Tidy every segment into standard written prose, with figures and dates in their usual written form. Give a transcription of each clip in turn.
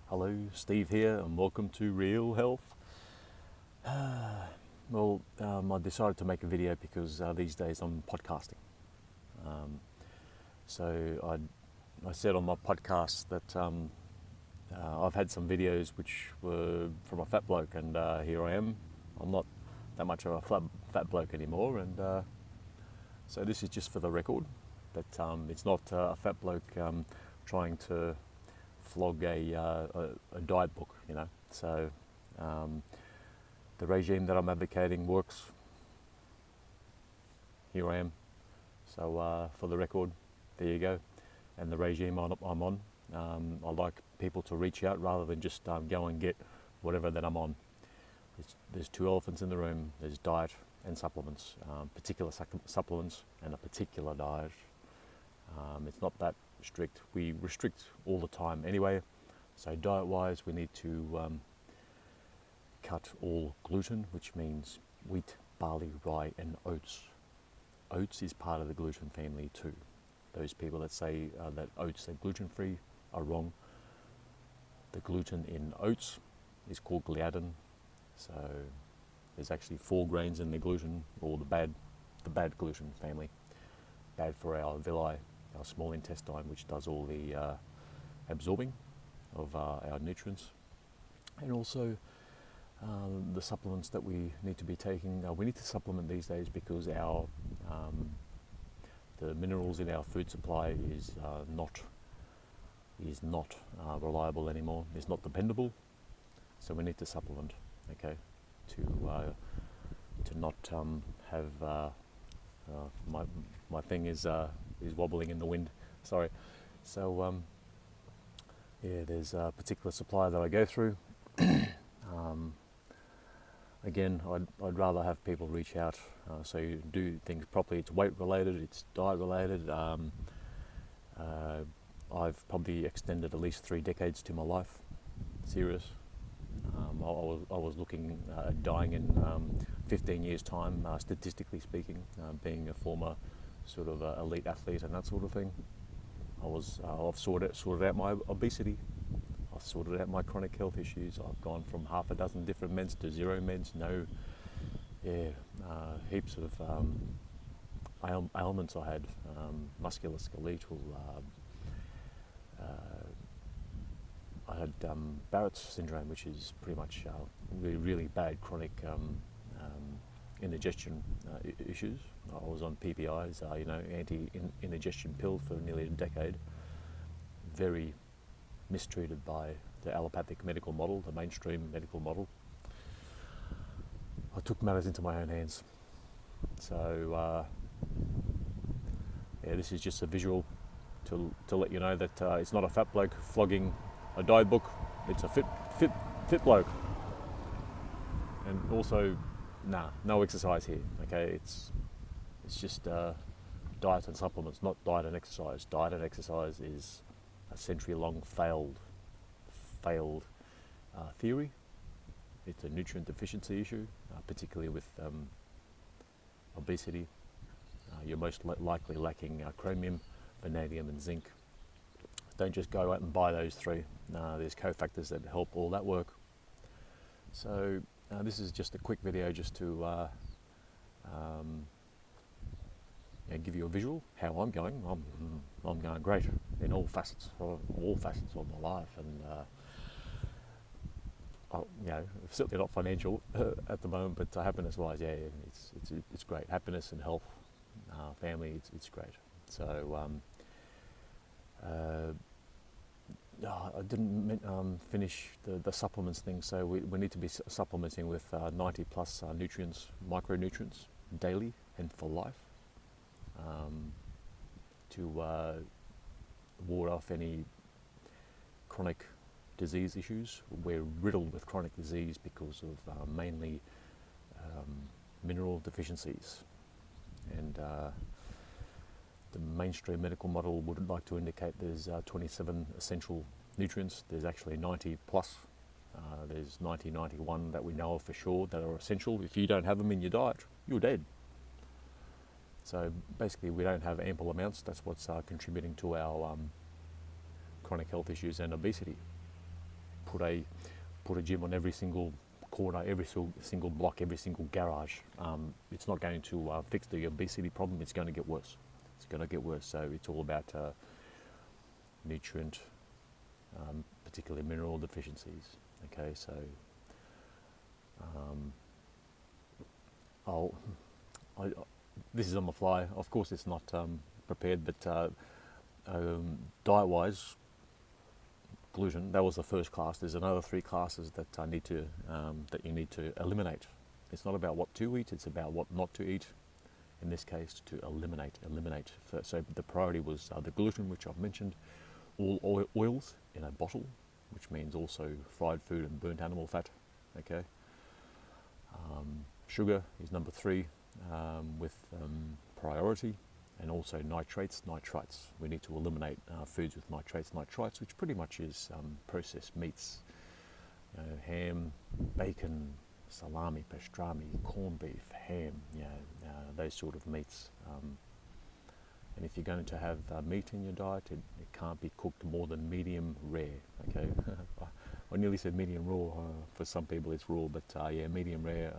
Hello, Steve here, and welcome to Real Health. I decided to make a video because these days I'm podcasting. So I said on my podcast that I've had some videos which were from a fat bloke, and here I am. I'm not that much of a fat bloke anymore, and so this is just for the record. But it's not a fat bloke trying to flog a diet book, you know. So the regime that I'm advocating works. Here I am. So for the record, there you go. And the regime I'm on, I like people to reach out rather than just go and get whatever that I'm on. There's two elephants in the room. There's diet and supplements, particular supplements and a particular diet. It's not that strict. We restrict all the time anyway. So diet-wise, we need to cut all gluten, which means wheat, barley, rye, and oats. Oats is part of the gluten family too. Those people that say that oats are gluten-free are wrong. The gluten in oats is called gliadin. So there's actually 4 grains in the gluten, or the bad gluten family. Bad for our villi, our small intestine, which does all the absorbing of our nutrients. And also the supplements that we need to be taking. We need to supplement these days because the minerals in our food supply is not reliable anymore. It's not dependable. So we need to supplement, okay, to not have my thing is wobbling in the wind. Sorry. So yeah, there's a particular supplier that I go through. Again, I'd rather have people reach out so you do things properly. It's weight related, it's diet related. I've probably extended at least 3 decades to my life. Serious. I was looking at dying in 15 years' time, statistically speaking, being a former sort of elite athlete and that sort of thing. I've sorted out my obesity. I've sorted out my chronic health issues. I've gone from half a dozen different meds to 0 meds. Heaps of ailments I had, musculoskeletal. I had Barrett's syndrome, which is pretty much really bad chronic indigestion issues. I was on PPIs, anti-indigestion pills for nearly a decade. Very mistreated by the allopathic medical model, the mainstream medical model. I took matters into my own hands. So this is just a visual to let you know that it's not a fat bloke flogging a diet book. It's a fit bloke. And also, no exercise here. Okay, it's just diet and supplements, not diet and exercise. Diet and exercise is a century-long failed theory. It's a nutrient deficiency issue, particularly with obesity. You're most likely lacking chromium, vanadium, and zinc. Don't just go out and buy those 3. There's cofactors that help all that work. So this is just a quick video just to give you a visual how I'm going. I'm going great in all facets of my life, and certainly not financial at the moment, but happiness-wise, it's great. Happiness and health, family, it's great. So I didn't finish the supplements thing. So we need to be supplementing with 90 plus nutrients, micronutrients, daily and for life, to ward off any chronic disease issues. We're riddled with chronic disease because of mainly mineral deficiencies, and the mainstream medical model would like to indicate there's 27 essential nutrients. There's actually 90 plus. There's 91 that we know of for sure that are essential. If you don't have them in your diet, you're dead. So basically we don't have ample amounts. That's what's contributing to our chronic health issues and obesity. put a gym on every single corner, every single block, every single garage. It's not going to fix the obesity problem. It's going to get worse. It's going to get worse. So it's all about nutrient, particularly mineral deficiencies. Okay, so this is on the fly. Of course, it's not prepared, but diet-wise, gluten. That was the first class. There's another 3 classes that that you need to eliminate. It's not about what to eat. It's about what not to eat. In this case, to eliminate. So the priority was the gluten, which I've mentioned, all oils in a bottle, which means also fried food and burnt animal fat. Okay. Sugar is number 3 with priority, and also nitrates, nitrites. We need to eliminate foods with nitrates, nitrites, which pretty much is processed meats, ham, bacon, salami, pastrami, corned beef, ham, those sort of meats. And if you're going to have meat in your diet, it can't be cooked more than medium rare. Okay, I nearly said medium raw. For some people, it's raw, but medium rare.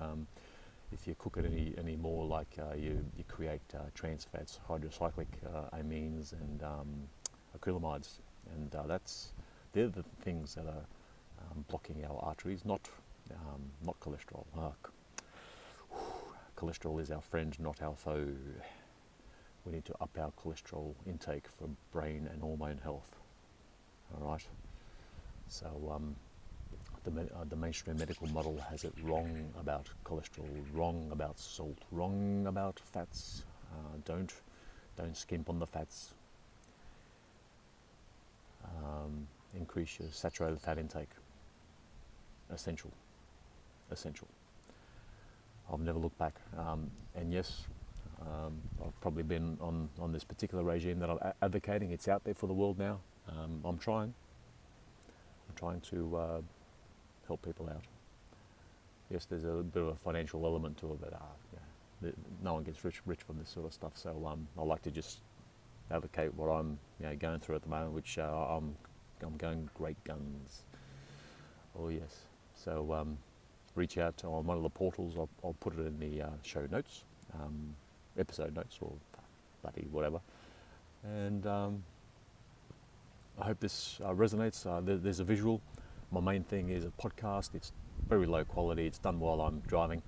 If you cook it any more, like you create trans fats, hydrocyclic amines, and acrylamides, and they're the things that are blocking our arteries, not cholesterol. Cholesterol is our friend, not our foe. We need to up our cholesterol intake for brain and hormone health. All right. So the mainstream medical model has it wrong about cholesterol, wrong about salt, wrong about fats. Don't skimp on the fats. Increase your saturated fat intake. Essential. I've never looked back. And yes, I've probably been on this particular regime that I'm advocating. It's out there for the world now. I'm trying to help people out. Yes, there's a bit of a financial element to it, but no one gets rich from this sort of stuff. So I like to just advocate what I'm going through at the moment, which I'm going great guns. Oh yes. So reach out on one of the portals. I'll put it in the show notes, episode notes, or bloody whatever. And I hope this resonates. There's a visual. My main thing is a podcast. It's very low quality. It's done while I'm driving,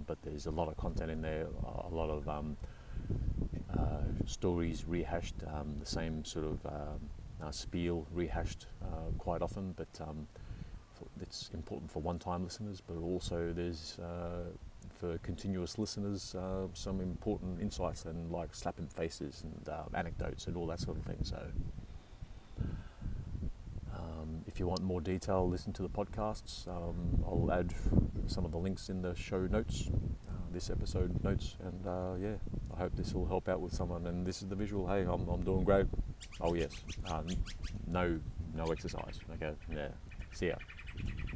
but there's a lot of content in there. A lot of stories rehashed, the same sort of spiel rehashed quite often. But it's important for one-time listeners. But also there's for continuous listeners some important insights and like slapping faces and anecdotes and all that sort of thing. So. If you want more detail, listen to the podcasts. I'll add some of the links in the show notes, this episode notes, and I hope this will help out with someone. And this is the visual. Hey, I'm doing great. Oh yes, no exercise. Okay, yeah. See ya.